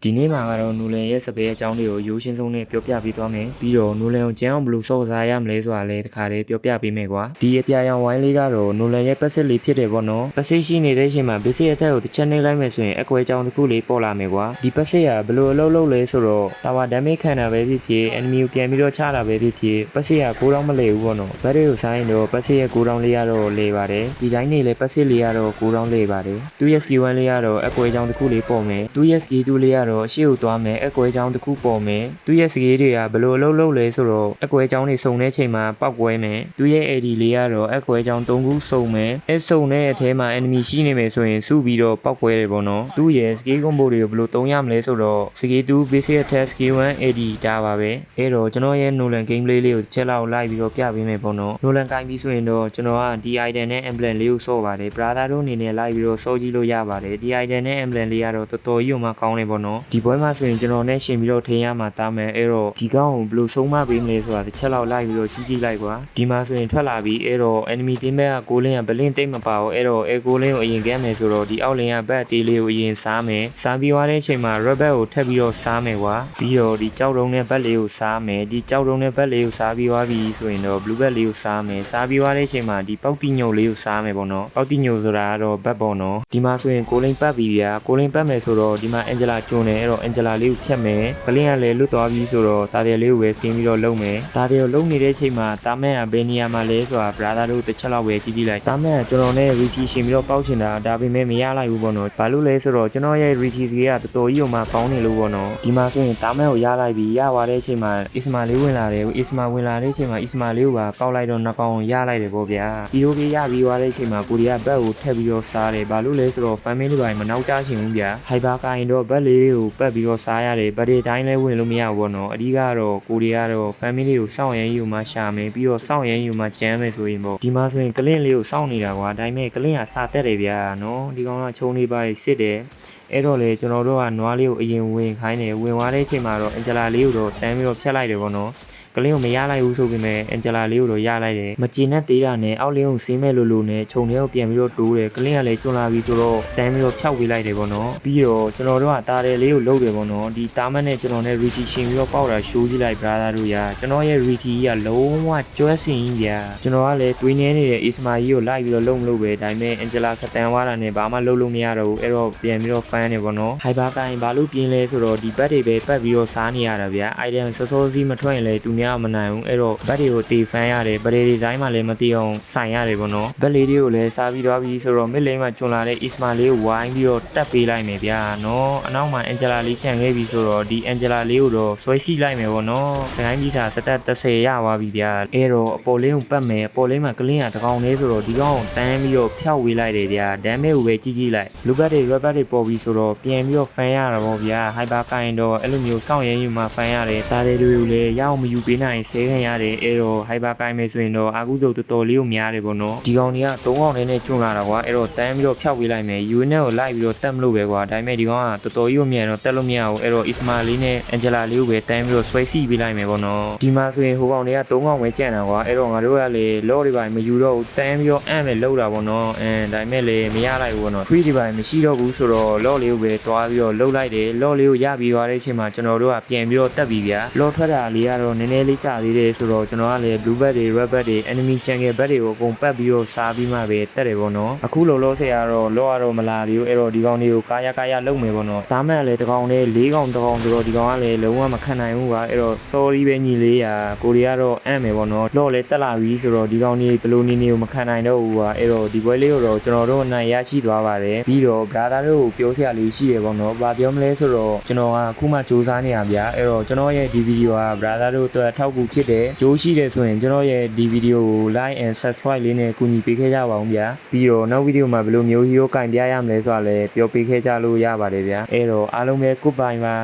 ဒီနေ့မှာကတော့နူလန်ရဲ့စပယ်အကြောင်းတွေကိုရိုးရှင်းဆုံးနဲ့ပြောပြပေးသွားမယ်ပြီးတော့နူလန်ကိုကျန်းအောင်ဘယ်လိုစော့စားရမလဲဆိုတာလည်းတခါတည်းပြောပြပေးမယ်ကွာဒီအပြာရောင်ဝိုင်းလေးကတော့နူလန်ရဲ့ပတ်စစ်လေးဖြစ်တယ်ပေါ့နော်ပတ်စစ်ရှိနေတဲ့အချိန်မှာဘစ်စစ်အထက်ကိုတစ်ချက်နှိပ်လိုက်မယ်ဆိုရင်အကွဲကြောင်တစ်ခုလေးပေါ်လာမယ်ကွာဒီပတ်စစ်ကဘယ်လိုအလုပ်လုပ်လဲဆိုတော့တာဝါဒမ်းမေးခံတာပဲဖြစ်ဖြစ် enemy ကိုပြန်ပြီးတော့ချတာပဲဖြစ်ဖြစ်ပတ်စစ်ကကိုးတောင်းမလဲဘူးပေါ့နော်ဘက်တွေကိုဆိုင်တော့ပတ်စစ်ရဲ့ကိုးတောင်းလေးကတော့လဲပါတယ်ဒီတိုင်းနေလဲပတ်စစ်လေးကတော့ကိုးတောင်းလဲပါတယ်သူရဲ့ skill 1လေးကတော့အကွဲကြောင်တစ်ခုလေးပေါ်မယ်သူရဲ့ skill 2လေးကတော့ရှေ့ကိုသွားမယ်အကွဲကြောင်တစ်ခုပေါ်မယ်သူရဲ့ skill တွေကဘယ်လိုအလုပ်လုပ်လဲဆိုတော့အကွဲကြောင်တွေစုံတဲ့ချိန်မှာပောက်ကွဲမယ်သူရဲ့ AD လေးကတော့အကွဲကြောင်3ခုစုံမယ်အဲစုံတဲ့အထဲမှာ enemy ရှိနေမယ်ဆိုရင်စုပြီးတော့ပောက်ကွဲတယ်ပေါ့နော်သူရဲ့ skill combo တွေကိုဘယ်လိုသုံးရမလဲဆိုတော့ skill 2 basic attack skill 1 AD ဒါပါပဲအဲ့တော့ကျွန်တော်ရဲ့ Nolan gameplay လေးကိုတစ်ချက်လောက်လိုက်ပြီးတော့ပြပေးမယ်ပေါ့နော် Nolan ကင်ပြီးဆိုရင်တော့ကျွန်တော်ကဒီ item နဲ့ emblem လေးကိုစော့ပါတယ် brother တို့အနေနဲ့လိုက်ပြီးတော့စော့ကြည့်လို့ရပါတယ်ဒီ item နဲ့ emblem လေးကတော့တော်တော်ကြီးမှကောင်းတယ်ပေါ့နော်ဒီပွဲမှာဆိုရင်ကျွန်တော်နဲ့ရှင်ပြီးတော့ထင်ရမှာတားမယ်အဲ့တော့ဒီကောင်ကိုဘယ်လိုဆုံးမပေးမလဲဆိုတာတစ်ချက်လောက်လိုက်ပြီးတော့ကြည့်လိုက်ကွာဒီမှာဆိုရင်ထွက်လာပြီးအဲ့တော့ enemy team ဘက်ကကိုလင်းကဘလင်းတိတ်မပါဘူးအဲ့တော့အဲကိုလင်းကိုအရင်ကမ်းမယ်ဆိုတော့ဒီအောက်လင်းကဘက်တေးလေးကိုအရင်စားမယ်စားပြီးသွားတဲ့အချိန်မှာ red bag ကိုထပ်ပြီးတော့စားမယ်ကွာပြီးတော့ဒီကြောက်တုံးနဲ့ဘက်လေးကိုစားမယ်ဒီကြောက်တုံးနဲ့ဘက်လေးကိုစားပြီးသွားပြီဆိုရင်တော့ blue bag လေးကိုစားမယ်စားပြီးသွားတဲ့အချိန်မှာဒီပေါက်တိညိုလေးကိုစားမယ်ပေါ့နော်ပေါက်တိညိုဆိုတာကတော့ဘက်ပေါ့နော်ဒီမှာဆိုရင်ကိုလင်းပတ်ပြီးဗျာကိုလင်းပတ်မယ်ဆိုတော့ဒီမှာ Angela ကျွန်းတယ်အဲ့တော့ Angela လေးကိုဖြတ်မယ်ကလင်းကလည်းလွတ်သွားပြီဆိုတော့တာတယ်လေးကိုပဲဆင်းပြီးတော့လုံမယ်တာတယ်ကိုလုံနေတဲ့အချိန်မှာတာမန်ကဘယ်နေရာမှာလဲဆိုတာ brother တို့တစ်ချက်လောက်ပဲကြည့်လိုက်တာမန်ကကျွန်တော်နဲ့ reach ရှင်ပြီးတော့ပေါက်ချင်တာဒါပေမဲ့မရလိုက်ဘူးပေါ့နော်ဘာလို့လဲဆိုတော့ကျွန်တော်ရဲ့ reach ကတော်တော်ကြီးမှကောင်းနေလို့ပေါ့နော်ဒီမှာဆိုရင်တာမန်ကိုရလိုက်ပြီးရသွားတဲ့အချိန်မှာ Isma လေးဝင်လာတယ် Isma ဝင်လာတဲ့အချိန်မှာ Isma လေးကိုပါကောက်လိုက်တော့နှစ်ကောင်ရလိုက်တယ်ပေါ့ဗျာဒီလိုကြီးရပြီးသွားတဲ့အချိန်မှာကိုရီးယားဘက်ကိုထပ်ပြီးတော့စားတယ်ဘာလို့လဲဆိုတော့ family တွေမနောက်ကျချင်ဘူးဗျာ hyper ကိုင်တော့ဘက်လေးကိုပတ်ပြီးတော့စားရတယ်ဗတ်တွေတိုင်းလဲဝင်လို့မရဘူးပေါ့နော်အဓိကတော့ကိုရီးယားတော့ family ကိုစောင့်ရမ်းယူမှရှာမယ်ပြီးတော့စောင့်ရမ်းယူမှကြမ်းမယ်ဆိုရင်ပေါ့ဒီမှာဆိုရင်ကလင့်လေးကိုစောင့်နေတာကွာဒါပေမဲ့ကလင့်ကစာတက်တယ်ဗျာနော်ဒီကောင်ကချုံနေပါစစ်တယ်အဲ့တော့လေကျွန်တော်တို့ကနွားလေးကိုအရင်ဝင်ခိုင်းတယ်ဝင်သွားတဲ့အချိန်မှာတော့အန်ဂျလာလေးကိုတော့တန်းပြီးတော့ဖြတ်လိုက်တယ်ပေါ့နော်ကလင်းကိုမရလိုက်ဘူးဆိုပေမဲ့အန်ဂျလာလေးကိုတော့ရလိုက်တယ်မကျင်နဲ့သေးတာနဲ့အောက်လင်းကိုဆင်းမဲ့လို့နဲ့ခြုံထဲကိုပြန်ပြီးတော့တိုးတယ်ကလင်းကလည်းကျွန်းလာပြီးဆိုတော့တန်းပြီးတော့ဖြောက်ပေးလိုက်တယ်ပေါ့နော်ပြီးတော့ကျွန်တော်တို့ကတာတယ်လေးကိုလှုပ်တယ်ပေါ့နော်ဒီတာမတ်နဲ့ကျွန်တော်နဲ့ Ricky ရှင်ပြီးတော့ပေါက်တာရှိုးကြည့်လိုက် brother တို့ရာကျွန်တော်ရဲ့ Ricky ကလုံးဝကျွဲစင်ကြီးဗျာကျွန်တော်ကလည်းတွေးနေနေတဲ့ Isma ကြီးကိုလိုက်ပြီးတော့လုံမလို့ပဲဒါပေမဲ့အန်ဂျလာစတန်ဝါတာနဲ့ဘာမှလှုပ်လို့မရတော့ဘူးအဲ့တော့ပြန်ပြီးတော့ fan နေပေါ့နော် hyper ကိုင်ဘာလို့ပြင်းလဲဆိုတော့ဒီဘက်တွေပဲပတ်ပြီးတော့စားနေရတာဗျာ item စောစောစီးမထွက်ရင်လည်းသူများမနိုင်ဘူးအဲ့တော့ဘက်တွေကိုတေဖန်ရတယ်ဗရေဒီဇိုင်းမှလည်းမသိအောင်ဆိုင်ရတယ်ပေါ့နော်ဘက်လေးတွေကိုလည်းစားပြီးသွားပြီဆိုတော့ mid lane မှာကျွန်းလာတဲ့ Isma လေးကိုဝိုင်းပြီးတော့တက်ပေးလိုက်မယ်ဗျာနော်အနောက်မှာ Angela လေးချန်ခဲ့ပြီဆိုတော့ဒီ Angela လေးကိုတော့ဆွဲစီလိုက်မယ်ပေါ့နော်ခိုင်းပြီးသားစတက်30ရသွားပြီဗျာအဲ့တော့အပေါ်လင်းကိုပတ်မယ်အပေါ်လင်းမှာကလင်းကတကောင်လေးဆိုတော့ဒီကောင်ကိုတန်းပြီးတော့ဖျောက်ဝေးလိုက်တယ်ဗျာ damage ကိုပဲကြီးကြီးလိုက်လူဘက်တွေ red bag တွေပေါ်ပြီးဆိုတော့ပြန်ပြီးတော့ fan ရတာပေါ့ဗျာ hyper ကိုင်တော့အဲ့လိုမျိုးစောင့်ရမ်းယူမှ fan ရတယ်ဒါတွေကိုလည်းရအောင်မယူပေးနိုင်ဆဲခံရတယ်အဲ့တော့ hyper ကိုင်မယ်ဆိုရင်တော့အာကုသို့တော်တော်လေးကိုများတယ်ပေါ့နော်ဒီကောင်တွေက3ကောင်နဲ့ကျွန်းလာတာကွာအဲ့တော့တန်းပြီးတော့ဖျောက်ပေးလိုက်မယ် unit ကိုလိုက်ပြီးတော့တက်မလို့ပဲကွာဒါပေမဲ့ဒီကောင်ကတော်တော်ကြီးကိုမြန်တော့တက်လို့မရဘူးအဲ့တော့ Isma လေးနဲ့ Angela လေးကိုပဲတန်းပြီးတော့ဆွဲစီပေးလိုက်မယ်ပေါ့နော်ဒီမှာဆိုရင်ဟိုကောင်တွေက3ကောင်ပဲကြံ့တာကွာအဲ့တော့ငါတို့ကလေ law တွေပါမယူတော့ဘူးတန်းပြီးတော့အံ့ပဲလောက်တာပေါ့နော်ဒါပေမဲ့လေမရလိုက်ဘူးပေါ့နော် free တွေပါမရှိတော့ဘူးဆိုတော့ law လေးကိုပဲတွားပြီးတော့လှုပ်လိုက်တယ် law လေးကိုရပြီးသွားတဲ့အချိန်မှာကျွန်တော်တို့ကပြန်ပြီးတော့တက်ပြီးဗျာ law ထွက်တာလေးကတော့နည်းနည်းလေးကြာသေးတယ်ဆိုတော့ကျွန်တော်ကလည်း blue bag တွေ red bag တွေ enemy jungle bag တွေကိုအကုန်ပတ်ပြီးတော့စားပြီးမှပဲတက်တယ်ပေါ့နော်အခုလောဆယ်ကတော့လောကတော့မလာသေးဘူးအဲ့တော့ဒီကောင်တွေကိုကာယလုံမယ်ပေါ့နော်ဒါမှလည်းတကောင်နဲ့၄ကောင်တကောင်ဆိုတော့ဒီကောင်ကလည်းလုံးဝမခံနိုင်ဘူးပါအဲ့တော့ sorry ပဲညီလေးရာကိုရီးယားတော့အံ့မယ်ပေါ့နော်လောလည်းတက်လာပြီဆိုတော့ဒီကောင်တွေဘလိုနေနေကိုမခံနိုင်တော့ဘူးပါအဲ့တော့ဒီပွဲလေးကိုတော့ကျွန်တော်တို့နိုင်ရရှိသွားပါတယ်ပြီးတော့ brother တို့ကိုပြောစရာလေးရှိရပေါ့နော်ဘာပြောမလဲဆိုတော့ကျွန်တော်ကအခုမှစူးစမ်းနေရဗျာအဲ့တော့ကျွန်တော်ရဲ့ဒီဗီဒီယိုက brother တို့အတွက်ထောက်ကူဖြစ်တယ်ကြိုးရှိတယ်ဆိုရင်ကျွန်တော်ရဲ့ဒီဗီဒီယိုကို like and subscribe လေးနဲ့ကူညီပေးခဲ့ကြပါဦးဗျာပြီးတော့နောက်ဗီဒီယိုမှာဘယ်လိုမျိုးဟီးရိုးကင်ပြရမလဲဆိုတာလည်းပြောပေးခဲ့ကြလို့ရပါတယ်ဗျာအဲ့တော့အားလုံးပဲ goodbye ပါ